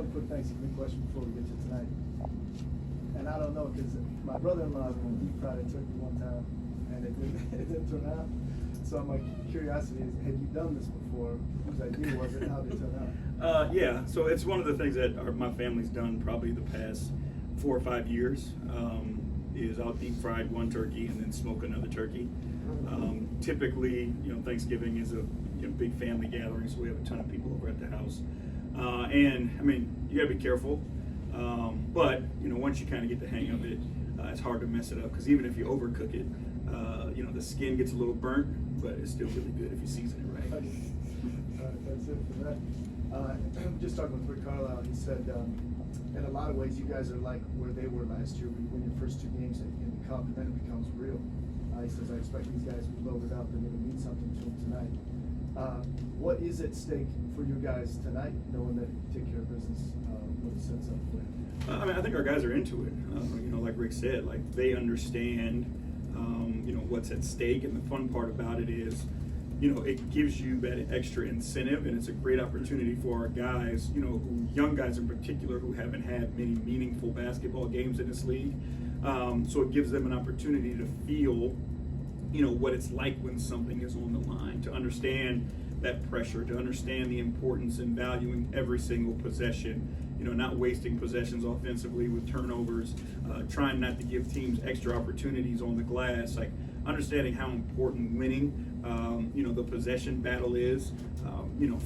one quick Thanksgiving question before we get to tonight. And I don't know, because my brother-in-law deep fried a turkey one time, and it didn't turn out. So my curiosity is, have you done this before? Whose idea was it? How did it turn out? Yeah, so it's one of the things that my family's done probably the past 4 or 5 years. Is I'll deep fry one turkey and then smoke another turkey. Typically, Thanksgiving is a big family gathering, so we have a ton of people over at the house. And I mean, you gotta be careful. But once you kind of get the hang of it, it's hard to mess it up, because even if you overcook it, the skin gets a little burnt, but it's still really good if you season it right. Okay. All right, that's it for that. Just talking with Rick Carlisle, he said, in a lot of ways, you guys are like where they were last year when you win your first 2 games in the cup, and then it becomes real. He says, I expect these guys will load it up and it'll mean something to them tonight. What is at stake for you guys tonight, knowing that you take care of business with a sense of win? I think our guys are into it. Like Rick said, like they understand, what's at stake, and the fun part about it is, it gives you that extra incentive, and it's a great opportunity for our guys, young guys in particular who haven't had many meaningful basketball games in this league. So it gives them an opportunity to feel, what it's like when something is on the line, to understand that pressure, to understand the importance and valuing every single possession, not wasting possessions offensively with turnovers, trying not to give teams extra opportunities on the glass, like understanding how important winning, the possession battle is,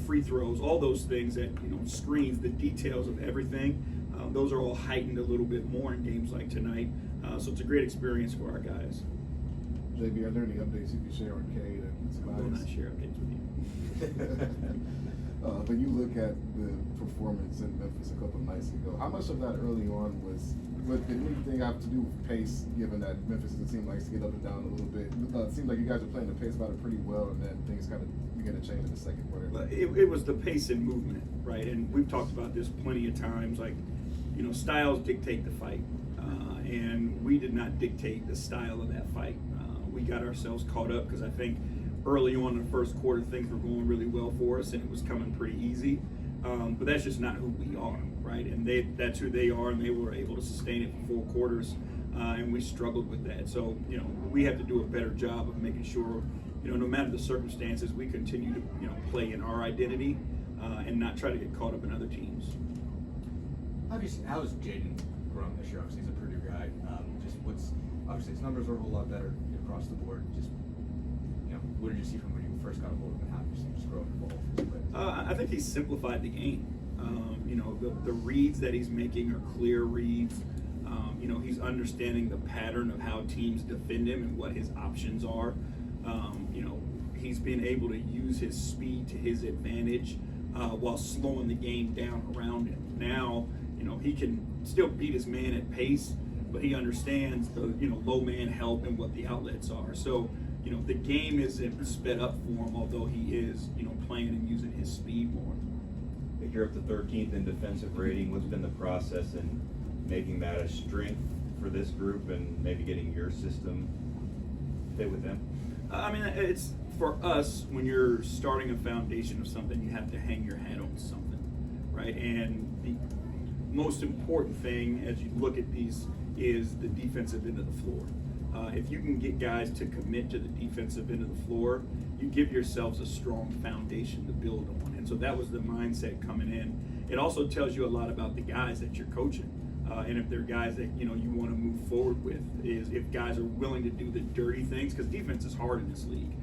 free throws, all those things that, screens, the details of everything, those are all heightened a little bit more in games like tonight. So it's a great experience for our guys. JB, are there any updates you can share on Cade and Tobias? I will not share updates with you. When you look at the performance in Memphis a couple of nights ago, how much of that early on did anything have to do with pace, given that Memphis is a team likes to get up and down a little bit? It seemed like you guys were playing the pace about it pretty well, and then things kind of began to change in the second quarter. It was the pace and movement, right? And we've talked about this plenty of times, like, styles dictate the fight. And we did not dictate the style of that fight. We got ourselves caught up because I think early on in the first quarter, things were going really well for us and it was coming pretty easy. But that's just not who we are, right? And that's who they are, and they were able to sustain it for 4 quarters, and we struggled with that. So, we have to do a better job of making sure, no matter the circumstances, we continue to, play in our identity and not try to get caught up in other teams. Obviously, how is Jaden grown this year? Obviously, he's a Purdue guy. Obviously his numbers are a whole lot better across the board. What did you see from when you first got a hold of him, and how did you see him just grow the ball? I think he's simplified the game. The reads that he's making are clear reads. He's understanding the pattern of how teams defend him and what his options are. He's been able to use his speed to his advantage while slowing the game down around him. Now, he can still beat his man at pace, but he understands the low man help and what the outlets are. So, the game isn't sped up for him, although he is, playing and using his speed more. I think you're up to 13th in defensive rating. What's been the process in making that a strength for this group and maybe getting your system fit with them? It's for us, when you're starting a foundation of something, you have to hang your hat on something, right? And the most important thing as you look at these is the defensive end of the floor. If you can get guys to commit to the defensive end of the floor, you give yourselves a strong foundation to build on. And so that was the mindset coming in. It also tells you a lot about the guys that you're coaching. And if they're guys that you want to move forward with, is if guys are willing to do the dirty things, because defense is hard in this league.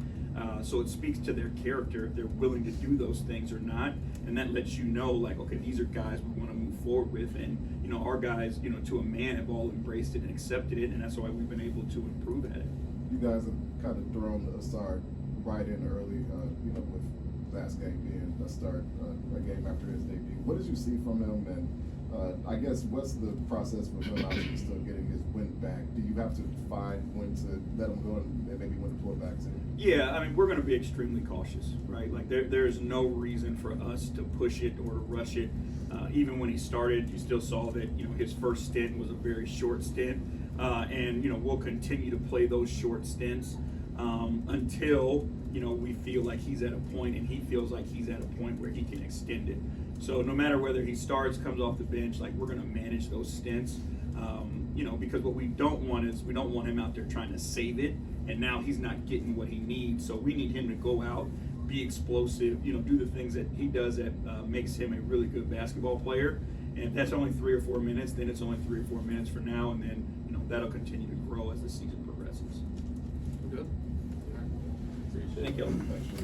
So it speaks to their character if they're willing to do those things or not, and that lets you know, like, okay, these are guys we want to move forward with, and our guys, to a man, have all embraced it and accepted it, and that's why we've been able to improve at it. You guys have kind of thrown Asard right in early, with last game being a start, a game after his debut. What did you see from him, and I guess what's the process for him obviously still getting his wind back? Do you have to find when to let him go and maybe when to pull it back to? Yeah, we're going to be extremely cautious, right? Like there's no reason for us to push it or to rush it. Even when he started, you still saw that his first stint was a very short stint, and we'll continue to play those short stints until we feel like he's at a point, and he feels like he's at a point where he can extend it. So no matter whether he starts, comes off the bench, like, we're going to manage those stints. You know, because what we don't want is we don't want him out there trying to save it, and now he's not getting what he needs. So we need him to go out, be explosive, you know, do the things that he does that makes him a really good basketball player. And if that's only 3 or 4 minutes, then it's only 3 or 4 minutes for now, and then, you know, that'll continue to grow as the season progresses. Good. Thank you. Thanks, Jay.